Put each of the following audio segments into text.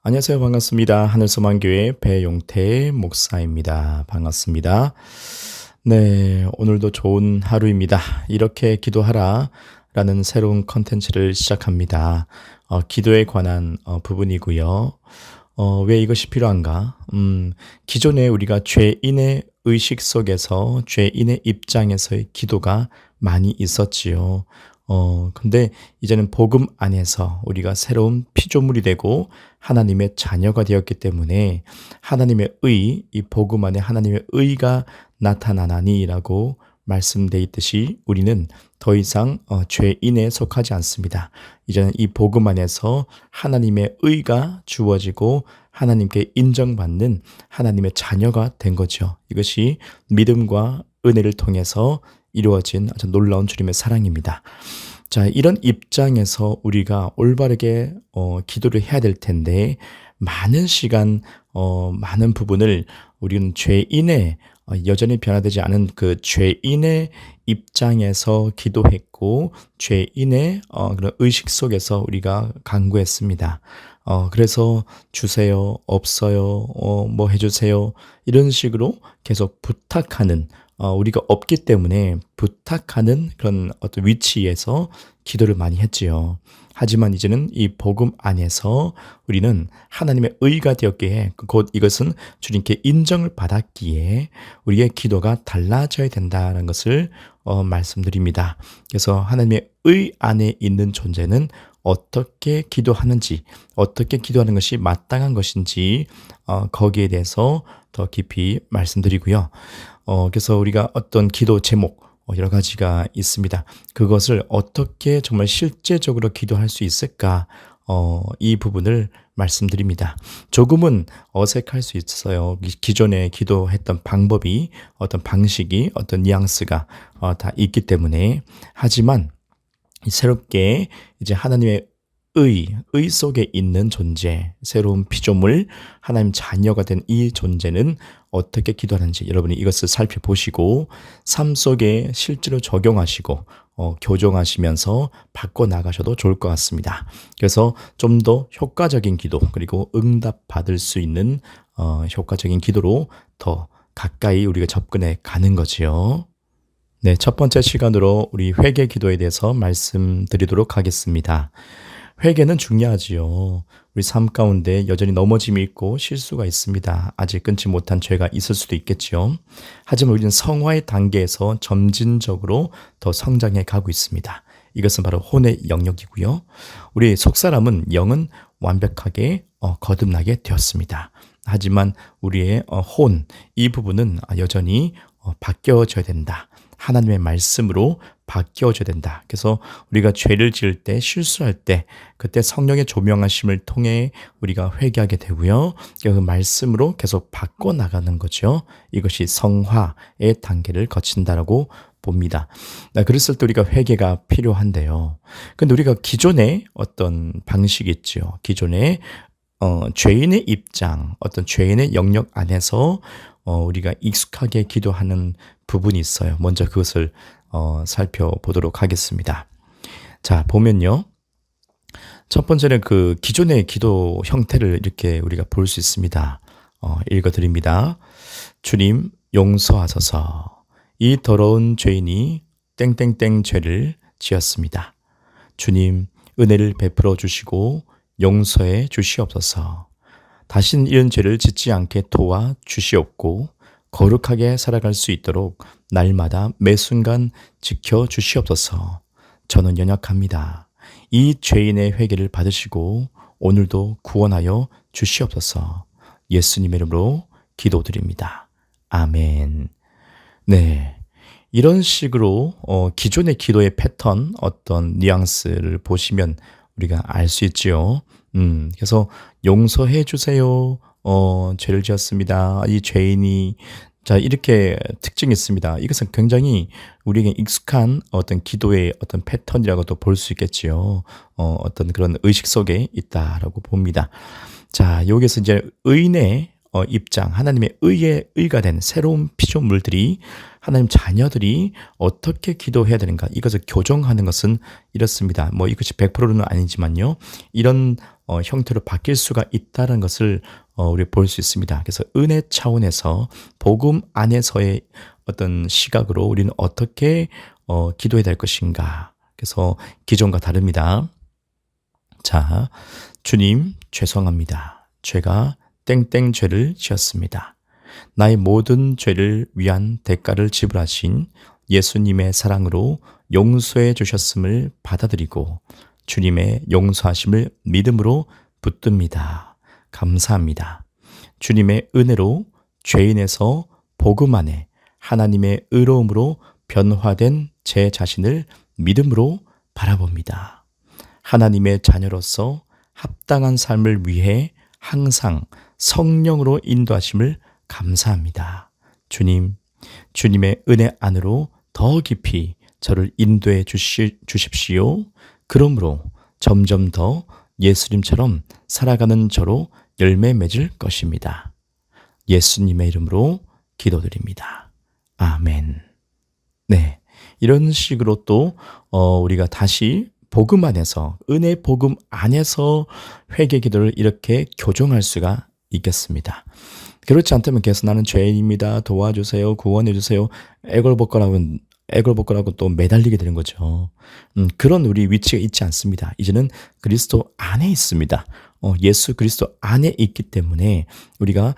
안녕하세요. 반갑습니다. 하늘소망교회 배용태 목사입니다. 반갑습니다. 네, 오늘도 좋은 하루입니다. 이렇게 기도하라 라는 새로운 컨텐츠를 시작합니다. 기도에 관한 부분이고요. 왜 이것이 필요한가? 기존에 우리가 죄인의 의식 속에서 죄인의 입장에서의 기도가 많이 있었지요. 근데 이제는 복음 안에서 우리가 새로운 피조물이 되고 하나님의 자녀가 되었기 때문에 하나님의 이 복음 안에 하나님의 의가 나타나나니라고 말씀되어 있듯이 우리는 더 이상 죄인에 속하지 않습니다. 이제는 이 복음 안에서 하나님의 의가 주어지고 하나님께 인정받는 하나님의 자녀가 된 거죠. 이것이 믿음과 은혜를 통해서 이루어진 아주 놀라운 주님의 사랑입니다. 자, 이런 입장에서 우리가 올바르게 기도를 해야 될 텐데 많은 시간, 많은 부분을 우리는 죄인의 여전히 변화되지 않은 그 죄인의 입장에서 기도했고 죄인의 그런 의식 속에서 우리가 간구했습니다. 그래서 주세요, 없어요, 뭐 해주세요 이런 식으로 계속 부탁하는 우리가 없기 때문에 부탁하는 그런 어떤 위치에서 기도를 많이 했지요. 하지만 이제는 이 복음 안에서 우리는 하나님의 의가 되었기에 곧 이것은 주님께 인정을 받았기에 우리의 기도가 달라져야 된다는 것을 말씀드립니다. 그래서 하나님의 의 안에 있는 존재는 어떻게 기도하는지, 어떻게 기도하는 것이 마땅한 것인지 거기에 대해서 더 깊이 말씀드리고요. 그래서 우리가 어떤 기도 제목 여러 가지가 있습니다. 그것을 어떻게 정말 실제적으로 기도할 수 있을까? 이 부분을 말씀드립니다. 조금은 어색할 수 있어요. 기존에 기도했던 방법이 어떤 방식이 어떤 뉘앙스가 다 있기 때문에 하지만 새롭게 이제 하나님의 의 속에 있는 존재, 새로운 피조물, 하나님 자녀가 된 이 존재는 어떻게 기도하는지 여러분이 이것을 살펴보시고 삶 속에 실제로 적용하시고 교정하시면서 바꿔나가셔도 좋을 것 같습니다. 그래서 좀 더 효과적인 기도 그리고 응답 받을 수 있는 효과적인 기도로 더 가까이 우리가 접근해 가는 거지요. 네, 첫 번째 시간으로 우리 회개 기도에 대해서 말씀드리도록 하겠습니다. 회개는 중요하지요. 우리 삶 가운데 여전히 넘어짐이 있고 실수가 있습니다. 아직 끊지 못한 죄가 있을 수도 있겠지요. 하지만 우리는 성화의 단계에서 점진적으로 더 성장해 가고 있습니다. 이것은 바로 혼의 영역이고요. 우리 속사람은 영은 완벽하게 거듭나게 되었습니다. 하지만 우리의 혼, 이 부분은 여전히 바뀌어져야 된다. 하나님의 말씀으로 바뀌어져야 된다. 그래서 우리가 죄를 지을 때, 실수할 때 그때 성령의 조명하심을 통해 우리가 회개하게 되고요. 그 말씀으로 계속 바꿔나가는 거죠. 이것이 성화의 단계를 거친다라고 봅니다. 그랬을 때 우리가 회개가 필요한데요. 근데 우리가 기존에 어떤 방식이 있죠. 기존에 죄인의 입장, 어떤 죄인의 영역 안에서 우리가 익숙하게 기도하는 부분이 있어요. 먼저 그것을 살펴보도록 하겠습니다. 자, 보면요. 첫 번째는 그 기존의 기도 형태를 이렇게 우리가 볼 수 있습니다. 읽어드립니다. 주님, 용서하소서. 이 더러운 죄인이 땡땡땡 죄를 지었습니다. 주님, 은혜를 베풀어 주시고 용서해 주시옵소서. 다신 이런 죄를 짓지 않게 도와 주시옵고 거룩하게 살아갈 수 있도록 날마다 매 순간 지켜 주시옵소서. 저는 연약합니다. 이 죄인의 회개를 받으시고 오늘도 구원하여 주시옵소서. 예수님의 이름으로 기도드립니다. 아멘. 네. 이런 식으로 기존의 기도의 패턴, 어떤 뉘앙스를 보시면 우리가 알 수 있지요. 그래서 용서해 주세요. 죄를 지었습니다. 이 죄인이 자 이렇게 특징이 있습니다. 이것은 굉장히 우리에게 익숙한 어떤 기도의 어떤 패턴이라고도 볼 수 있겠지요. 어떤 그런 의식 속에 있다라고 봅니다. 자, 여기서 이제 의인의 입장, 하나님의 의가 된 새로운 피조물들이 하나님 자녀들이 어떻게 기도해야 되는가 이것을 교정하는 것은 이렇습니다. 뭐 이것이 100%는 아니지만요. 이런 형태로 바뀔 수가 있다는 것을 우리 볼 수 있습니다. 그래서 은혜 차원에서 복음 안에서의 어떤 시각으로 우리는 어떻게 기도해야 될 것인가. 그래서 기존과 다릅니다. 자, 주님 죄송합니다. 제가 땡땡 죄를 지었습니다. 나의 모든 죄를 위한 대가를 지불하신 예수님의 사랑으로 용서해 주셨음을 받아들이고 주님의 용서하심을 믿음으로 붙듭니다. 감사합니다. 주님의 은혜로 죄인에서 복음 안에 하나님의 의로움으로 변화된 제 자신을 믿음으로 바라봅니다. 하나님의 자녀로서 합당한 삶을 위해 항상 성령으로 인도하심을 감사합니다. 주님, 주님의 은혜 안으로 더 깊이 저를 인도해 주십시오. 그러므로 점점 더 예수님처럼 살아가는 저로 열매 맺을 것입니다. 예수님의 이름으로 기도드립니다. 아멘. 네, 이런 식으로 또 우리가 다시 복음 안에서, 은혜 복음 안에서 회개 기도를 이렇게 교정할 수가 있겠습니다. 그렇지 않다면 계속 나는 죄인입니다. 도와주세요. 구원해주세요. 애걸복걸하고 또 매달리게 되는 거죠. 그런 우리 위치가 있지 않습니다. 이제는 그리스도 안에 있습니다. 예수 그리스도 안에 있기 때문에 우리가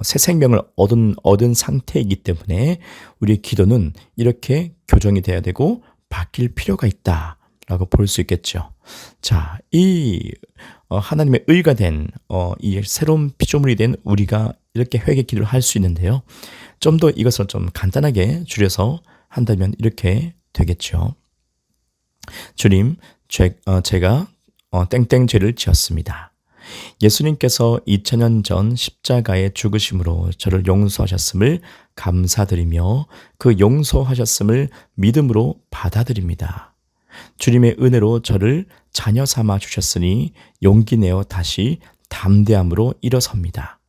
새 생명을 얻은 상태이기 때문에 우리의 기도는 이렇게 교정이 돼야 되고 바뀔 필요가 있다라고 볼 수 있겠죠. 자, 이 하나님의 의가 된 이 새로운 피조물이 된 우리가 이렇게 회개 기도를 할 수 있는데요. 좀 더 이것을 좀 간단하게 줄여서 한다면 이렇게 되겠죠. 주님, 제가 땡땡 죄를 지었습니다. 예수님께서 2000년 전 십자가의 죽으심으로 저를 용서하셨음을 감사드리며 그 용서하셨음을 믿음으로 받아들입니다. 주님의 은혜로 저를 자녀 삼아 주셨으니 용기 내어 다시 담대함으로 일어섭니다.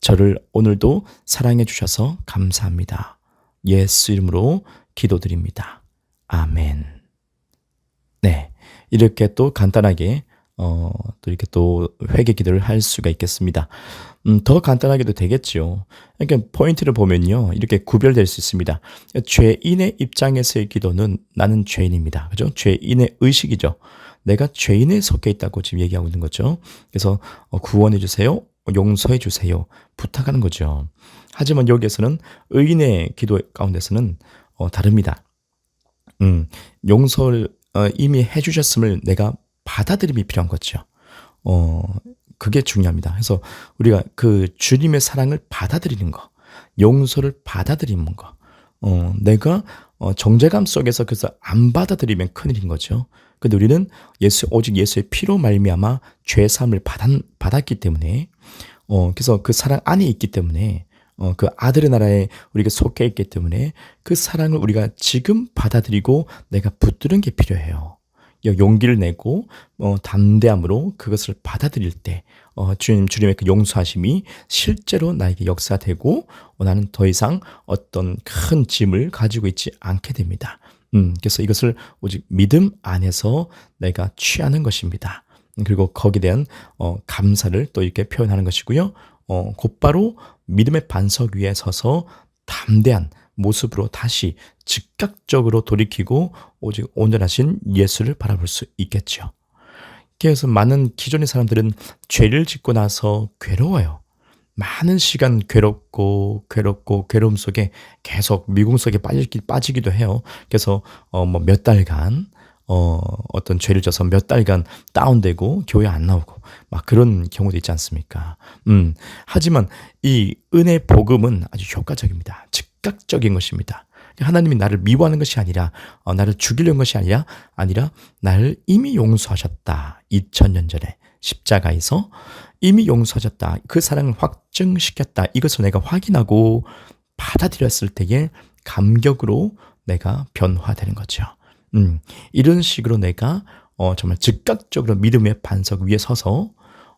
저를 오늘도 사랑해 주셔서 감사합니다. 예수 이름으로 기도드립니다. 아멘. 네, 이렇게 또 간단하게 또 이렇게 또 회개 기도를 할 수가 있겠습니다. 더 간단하게도 되겠죠. 그러니까 포인트를 보면요, 이렇게 구별될 수 있습니다. 죄인의 입장에서의 기도는 나는 죄인입니다. 그죠? 죄인의 의식이죠. 내가 죄인에 속해 있다고 지금 얘기하고 있는 거죠. 그래서 구원해 주세요. 용서해 주세요. 부탁하는 거죠. 하지만 여기에서는 의인의 기도 가운데서는 다릅니다. 용서를 이미 해주셨음을 내가 받아들임이 필요한 거죠. 그게 중요합니다. 그래서 우리가 그 주님의 사랑을 받아들이는 거, 용서를 받아들이는 거, 내가 정죄감 속에서 그래서 안 받아들이면 큰일인 거죠. 근데 우리는 오직 예수의 피로 말미암아 죄 사함을 받았기 때문에, 그래서 그 사랑 안에 있기 때문에, 그 아들의 나라에 우리가 속해 있기 때문에 그 사랑을 우리가 지금 받아들이고 내가 붙드는 게 필요해요. 용기를 내고 담대함으로 그것을 받아들일 때 주님의 그 용서하심이 실제로 나에게 역사되고 나는 더 이상 어떤 큰 짐을 가지고 있지 않게 됩니다. 그래서 이것을 오직 믿음 안에서 내가 취하는 것입니다. 그리고 거기에 대한 감사를 또 이렇게 표현하는 것이고요. 곧바로 믿음의 반석 위에 서서 담대한 모습으로 다시 즉각적으로 돌이키고 오직 온전하신 예수를 바라볼 수 있겠죠. 그래서 많은 기존의 사람들은 죄를 짓고 나서 괴로워요. 많은 시간 괴롭고 괴로움 속에 계속 미궁 속에 빠지기도 해요. 그래서 몇 달간 어떤 죄를 져서 몇 달간 다운되고 교회 안 나오고 막 그런 경우도 있지 않습니까? 하지만 이 은혜 복음은 아주 효과적입니다. 즉각적인 것입니다. 하나님이 나를 미워하는 것이 아니라 나를 죽이려는 것이 아니라 나를 이미 용서하셨다. 2000년 전에 십자가에서 이미 용서하셨다. 그 사랑을 확증시켰다. 이것을 내가 확인하고 받아들였을 때에 감격으로 내가 변화되는 거죠. 이런 식으로 내가 정말 즉각적으로 믿음의 반석 위에 서서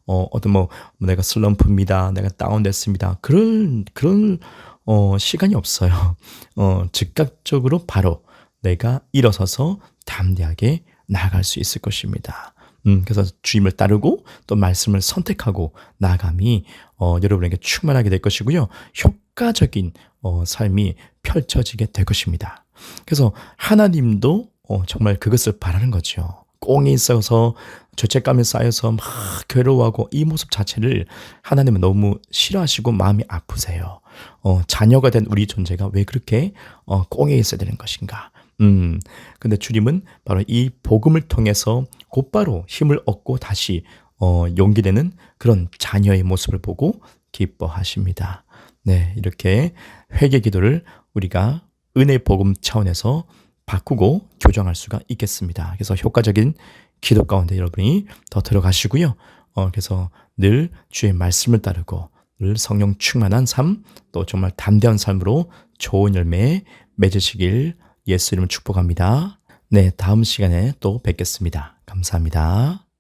어떤 내가 슬럼프입니다. 내가 다운됐습니다. 그런 시간이 없어요. 즉각적으로 바로 내가 일어서서 담대하게 나아갈 수 있을 것입니다. 그래서 주임을 따르고 또 말씀을 선택하고 나아감이 여러분에게 충만하게 될 것이고요. 효과적인 삶이 펼쳐지게 될 것입니다. 그래서 하나님도 정말 그것을 바라는 거죠. 꽁에 있어서 죄책감에 쌓여서 막 괴로워하고 이 모습 자체를 하나님은 너무 싫어하시고 마음이 아프세요. 자녀가 된 우리 존재가 왜 그렇게 꽁에 있어야 되는 것인가? 근데 주님은 바로 이 복음을 통해서 곧바로 힘을 얻고 다시 용기 내는 그런 자녀의 모습을 보고 기뻐하십니다. 네, 이렇게 회개 기도를 우리가 은혜 복음 차원에서 바꾸고 교정할 수가 있겠습니다. 그래서 효과적인 기도 가운데 여러분이 더 들어가시고요. 그래서 늘 주의 말씀을 따르고 늘 성령 충만한 삶, 또 정말 담대한 삶으로 좋은 열매 맺으시길 예수 이름으로 축복합니다. 네, 다음 시간에 또 뵙겠습니다. 감사합니다.